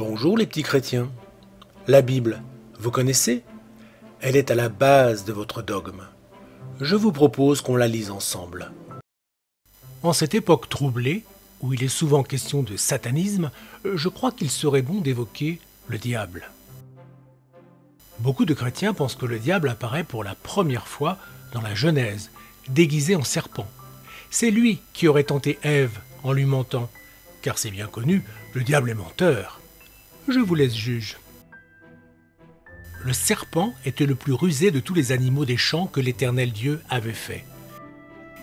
Bonjour les petits chrétiens. La Bible, vous connaissez? Elle est à la base de votre dogme. Je vous propose qu'on la lise ensemble. En cette époque troublée, où il est souvent question de satanisme, je crois qu'il serait bon d'évoquer le diable. Beaucoup de chrétiens pensent que le diable apparaît pour la première fois dans la Genèse, déguisé en serpent. C'est lui qui aurait tenté Ève en lui mentant, car c'est bien connu, le diable est menteur. Je vous laisse juge. Le serpent était le plus rusé de tous les animaux des champs que l'Éternel Dieu avait fait.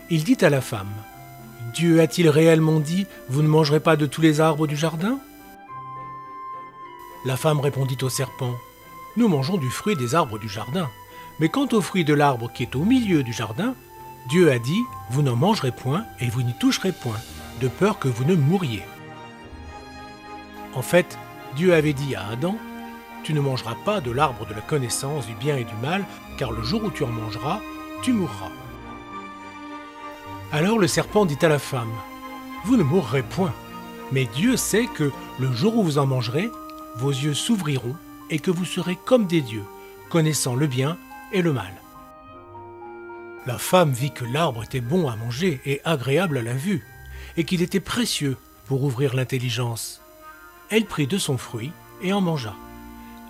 Il dit à la femme, « Dieu a-t-il réellement dit, vous ne mangerez pas de tous les arbres du jardin ?» La femme répondit au serpent, « Nous mangeons du fruit des arbres du jardin, mais quant au fruit de l'arbre qui est au milieu du jardin, Dieu a dit, vous n'en mangerez point et vous n'y toucherez point, de peur que vous ne mouriez. » En fait, Dieu avait dit à Adam, « Tu ne mangeras pas de l'arbre de la connaissance du bien et du mal, car le jour où tu en mangeras, tu mourras. » Alors le serpent dit à la femme, « Vous ne mourrez point, mais Dieu sait que le jour où vous en mangerez, vos yeux s'ouvriront et que vous serez comme des dieux, connaissant le bien et le mal. » La femme vit que l'arbre était bon à manger et agréable à la vue, et qu'il était précieux pour ouvrir l'intelligence. Elle prit de son fruit et en mangea.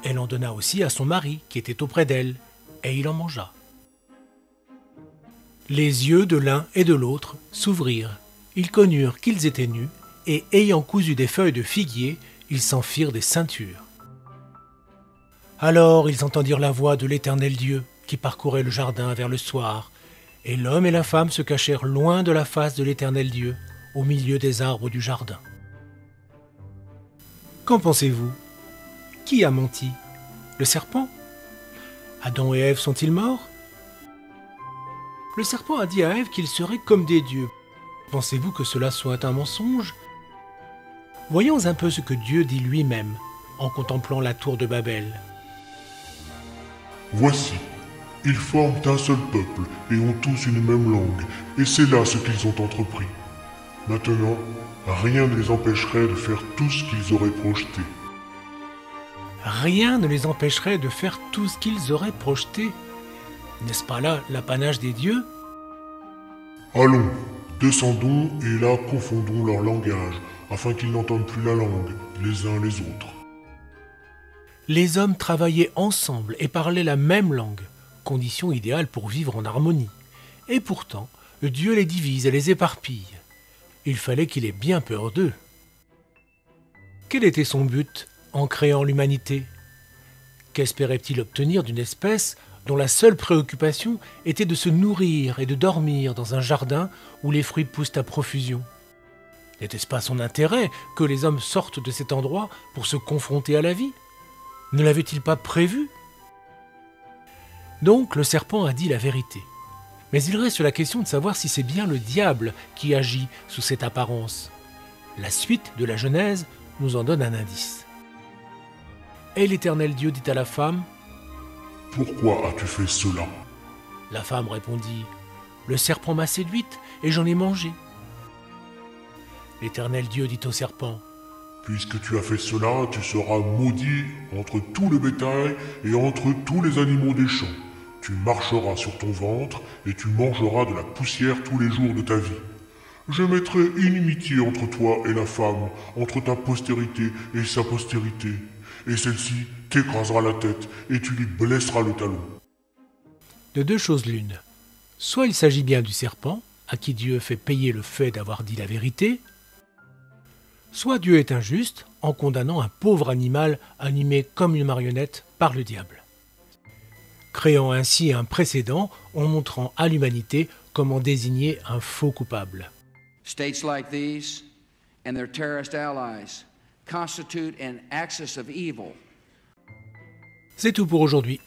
Elle en donna aussi à son mari qui était auprès d'elle, et il en mangea. Les yeux de l'un et de l'autre s'ouvrirent. Ils connurent qu'ils étaient nus, et ayant cousu des feuilles de figuier, ils s'en firent des ceintures. Alors ils entendirent la voix de l'Éternel Dieu qui parcourait le jardin vers le soir, et l'homme et la femme se cachèrent loin de la face de l'Éternel Dieu, au milieu des arbres du jardin. Qu'en pensez-vous? Qui a menti? Le serpent? Adam et Ève sont-ils morts? Le serpent a dit à Ève qu'ils seraient comme des dieux. Pensez-vous que cela soit un mensonge? Voyons un peu ce que Dieu dit lui-même en contemplant la tour de Babel. Voici, ils forment un seul peuple et ont tous une même langue, et c'est là ce qu'ils ont entrepris. Maintenant, rien ne les empêcherait de faire tout ce qu'ils auraient projeté. Rien ne les empêcherait de faire tout ce qu'ils auraient projeté. N'est-ce pas là l'apanage des dieux? Allons, descendons et là confondons leur langage, afin qu'ils n'entendent plus la langue, les uns les autres. Les hommes travaillaient ensemble et parlaient la même langue, condition idéale pour vivre en harmonie. Et pourtant, Dieu les divise et les éparpille. Il fallait qu'il ait bien peur d'eux. Quel était son but en créant l'humanité? Qu'espérait-il obtenir d'une espèce dont la seule préoccupation était de se nourrir et de dormir dans un jardin où les fruits poussent à profusion? N'était-ce pas son intérêt que les hommes sortent de cet endroit pour se confronter à la vie? Ne l'avait-il pas prévu? Donc le serpent a dit la vérité. Mais il reste la question de savoir si c'est bien le diable qui agit sous cette apparence. La suite de la Genèse nous en donne un indice. Et l'Éternel Dieu dit à la femme, « Pourquoi as-tu fait cela ?» La femme répondit, « Le serpent m'a séduite et j'en ai mangé. » L'Éternel Dieu dit au serpent, « Puisque tu as fait cela, tu seras maudit entre tout le bétail et entre tous les animaux des champs. Tu marcheras sur ton ventre et tu mangeras de la poussière tous les jours de ta vie. Je mettrai inimitié entre toi et la femme, entre ta postérité et sa postérité, et celle-ci t'écrasera la tête et tu lui blesseras le talon. » De deux choses l'une. Soit il s'agit bien du serpent, à qui Dieu fait payer le fait d'avoir dit la vérité, soit Dieu est injuste en condamnant un pauvre animal animé comme une marionnette par le diable, créant ainsi un précédent en montrant à l'humanité comment désigner un faux coupable. States like these and their terrorist allies constitute an axis of evil. C'est tout pour aujourd'hui.